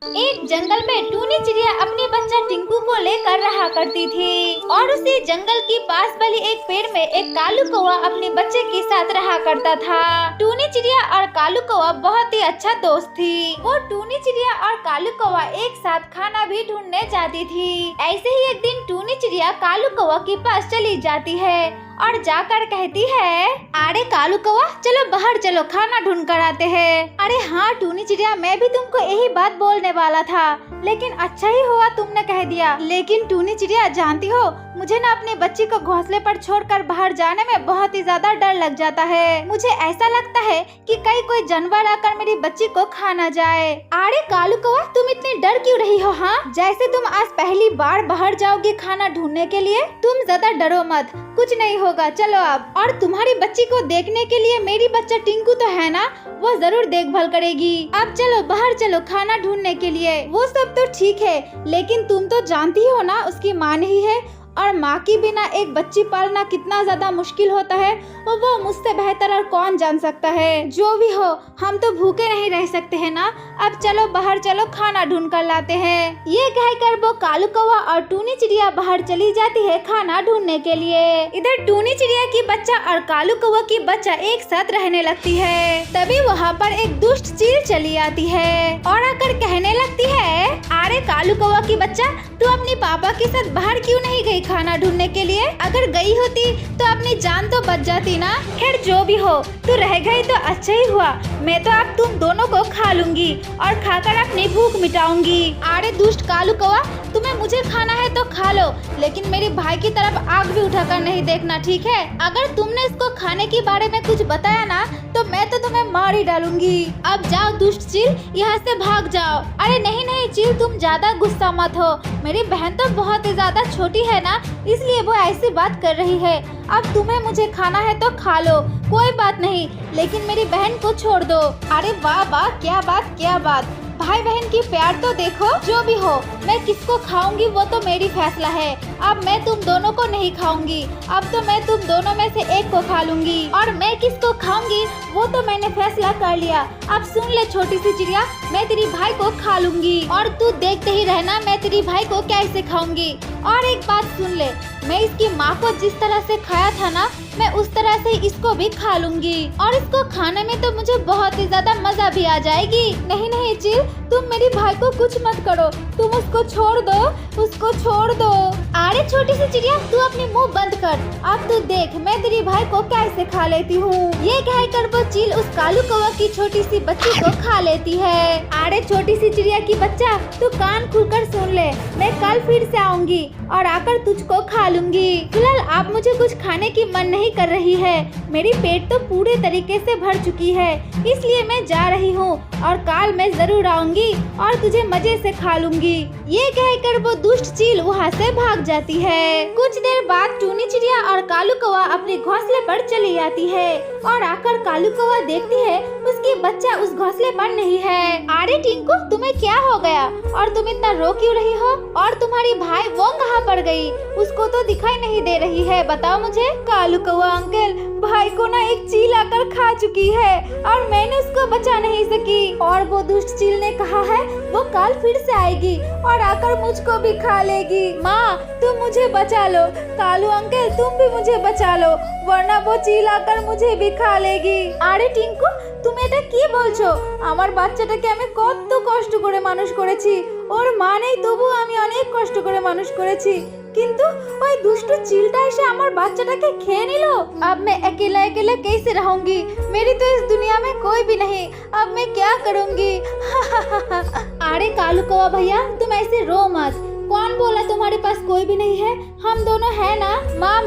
एक जंगल में टूनी चिड़िया अपने बच्चा टिंकू को लेकर रहा करती थी और उसी जंगल के पास वाली एक पेड़ में एक कालू कौवा अपने बच्चे के साथ रहा करता था। टूनी चिड़िया और कालू कौवा बहुत ही अच्छा दोस्त थी। वो टूनी चिड़िया और कालू कौवा एक साथ खाना भी ढूंढने जाती थी। ऐसे ही एक दिन टूनी चिड़िया कालू कौवा के पास चली जाती है और जाकर कहती है, अरे कालू कौवा चलो बाहर चलो, खाना ढूंढ कर आते हैं। अरे हाँ टूनी चिड़िया, मैं भी तुमको यही बात बोलने वाला था, लेकिन अच्छा ही हुआ तुमने कह दिया। लेकिन टूनी चिड़िया जानती हो, मुझे ना अपने बच्ची को घोंसले पर छोड़कर बाहर जाने में बहुत ही ज्यादा डर लग जाता है। मुझे ऐसा लगता है कि कहीं कोई जानवर आकर मेरी बच्ची को खा ना जाए। अरे कालू कौवा, तुम इतनी डर क्यों रही हो? हाँ, जैसे तुम आज पहली बार बाहर जाओगी खाना ढूंढने के लिए। तुम ज्यादा डरो मत, कुछ नहीं होगा, चलो अब। और तुम्हारी बच्ची को देखने के लिए मेरी बच्चा टिंकू तो है ना, वो जरूर देखभाल करेगी। अब चलो बाहर चलो खाना ढूंढने के लिए। वो सब तो ठीक है, लेकिन तुम तो जानती हो ना उसकी माँ नहीं है, और माँ के बिना एक बच्ची पालना कितना ज्यादा मुश्किल होता है, वो मुझसे बेहतर और कौन जान सकता है। जो भी हो, हम तो भूखे नहीं रह सकते हैं ना। अब चलो बाहर चलो, खाना ढूंढ कर लाते हैं। ये कहकर वो कालू कौवा और टूनी चिड़िया बाहर चली जाती है खाना ढूंढने के लिए। इधर टूनी चिड़िया की बच्चा और कालू कौवा की बच्चा एक साथ रहने लगती है। तभी वहाँ पर एक दुष्ट चील चली आती है और आकर कहने लगती है, अरे कालू कौवा की बच्चा, तू अपने पापा के साथ बाहर क्यों नहीं गई खाना ढूंढने के लिए? अगर गई होती तो अपनी जान तो बच जाती ना। खैर जो भी हो, तू रह गई तो अच्छा ही हुआ। मैं तो अब तुम दोनों को खा लूंगी और खाकर अपनी भूख मिटाऊंगी। अरे दुष्ट कालू कौवा, तुम्हें मुझे खाना है तो खा लो, लेकिन मेरे भाई की तरफ आग भी उठाकर नहीं देखना, ठीक है? अगर तुमने इसको खाने के बारे में कुछ बताया ना, तो मैं तो तुम्हें मार ही डालूंगी। अब जाओ दुष्ट चील, यहाँ से भाग जाओ। अरे नहीं नहीं चील, तुम ज्यादा गुस्सा मत हो, मेरी बहन तो बहुत ही ज्यादा छोटी है ना, इसलिए वो ऐसी बात कर रही है। अब तुम्हें मुझे खाना है तो खा लो, कोई बात नहीं, लेकिन मेरी बहन को छोड़ दो। अरे वाह वाह, क्या बात, भाई बहन की प्यार तो देखो। जो भी हो, मैं किसको खाऊंगी वो तो मेरी फैसला है। अब मैं तुम दोनों को नहीं खाऊंगी, अब तो मैं तुम दोनों में से एक को खा लूंगी, और मैं किसको खाऊंगी वो तो मैंने फैसला कर लिया। अब सुन ले छोटी सी चिड़िया, मैं तेरी भाई को खा लूंगी और तू देखते ही रहना मैं तेरी भाई को कैसे खाऊंगी। और एक बात सुन ले, मैं इसकी माँ को जिस तरह से खाया था ना, मैं उस तरह से इसको भी खा लूंगी, और इसको खाने में तो मुझे बहुत ही ज्यादा मजा भी आ जाएगी। नहीं नहीं चील, तुम मेरे भाई को कुछ मत करो, तुम उसको छोड़ दो, उसको छोड़ दो। अरे छोटी सी चिड़िया, तू अपनी मुंह बंद कर, अब तू देख मैं तेरी भाई को कैसे खा लेती हूँ। ये कहकर वो चील उस कालू कौवा की छोटी सी बच्ची को खा लेती है। अरे छोटी सी चिड़िया की बच्चा, तू कान खुलकर सुन ले, मैं कल फिर से आऊंगी और आकर तुझको खा लूंगी। फिलहाल आप मुझे कुछ खाने की मन नहीं कर रही है, मेरी पेट तो पूरे तरीके से भर चुकी है, इसलिए मैं जा रही हूँ और कल मैं जरूर आऊंगी और तुझे मजे से खा लूंगी। ये कहकर वो दुष्ट चील वहाँ से भाग जाती है। कुछ देर बाद टूनी चिड़िया और कालू कौवा अपने घोंसले पर चली आती है और आकर कालू कौवा देखती है उसकी बच्चा उस घोंसले पर नहीं है। अरे टिंकू, तुम्हें क्या हो गया और तुम इतना रो क्यों रही हो? और तुम्हारी भाई वो कहाँ पर गई? उसको तो दिखाई नहीं दे रही है, बताओ मुझे। कालू कौवा अंकल, भाई को ना एक चील आकर खा चुकी है और मैंने उसको बचा नहीं सकी, और वो दुष्ट चील ने कहा है वो कल फिर से आएगी और आकर मुझको भी खा लेगी। माँ तुम मुझे बचा लो, कालू अंकल तुम भी मुझे बचा लो, वरना वो चील आकर मुझे भी खा लेगी। আরে টিঙ্কু, তুমি এটা কি বলছো? আমার বাচ্চাটাকে আমি কত কষ্ট করে মানুষ করেছি, ওর মা নেই তবু আমি অনেক কষ্ট করে মানুষ করেছি, কিন্তু ওই দুষ্টু চিলটা এসে আমার বাচ্চাটাকে খেয়ে নিল। अब मैं अकेला अकेला कैसे रहूंगी? मेरी तो इस दुनिया में कोई भी नहीं, अब मैं क्या करूंगी? अरे कालू कौवा भैया, तुम ऐसे रो मत, कौन बोला तुम्हारे पास कोई भी नहीं है? हम दोनों है ना।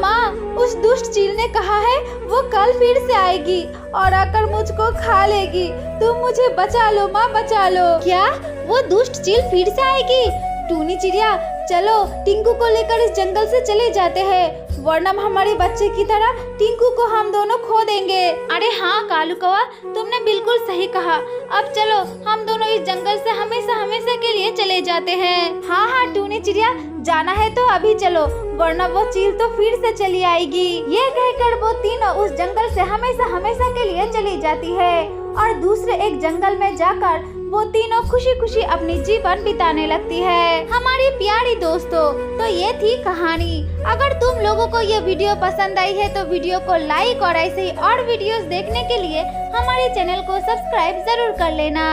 माँ, उस दुष्ट चील ने कहा है वो कल फिर से आएगी और आकर मुझको खा लेगी, तुम मुझे बचा लो माँ, बचा लो। क्या वो दुष्ट चील फिर से आएगी? टूनी चिड़िया, चलो टिंकू को लेकर इस जंगल से चले जाते हैं, वरना हमारे बच्चे की तरह टिंकू को हम दोनों खो देंगे। अरे हाँ कालू कौवा, तुमने बिल्कुल सही कहा, अब चलो हम दोनों इस जंगल से हमेशा हमेशा के लिए चले जाते हैं। हाँ टूनी चिड़िया, जाना है तो अभी चलो, वरना वो चील तो फिर से चली आएगी। ये कहकर वो तीनों उस जंगल से हमेशा हमेशा के लिए चली जाती है और दूसरे एक जंगल में जाकर वो तीनों खुशी खुशी अपनी जीवन बिताने लगती है। हमारी प्यारी दोस्तों, तो ये थी कहानी। अगर तुम लोगों को ये वीडियो पसंद आई है तो वीडियो को लाइक और ऐसे ही और वीडियोस देखने के लिए हमारे चैनल को सब्सक्राइब जरूर कर लेना।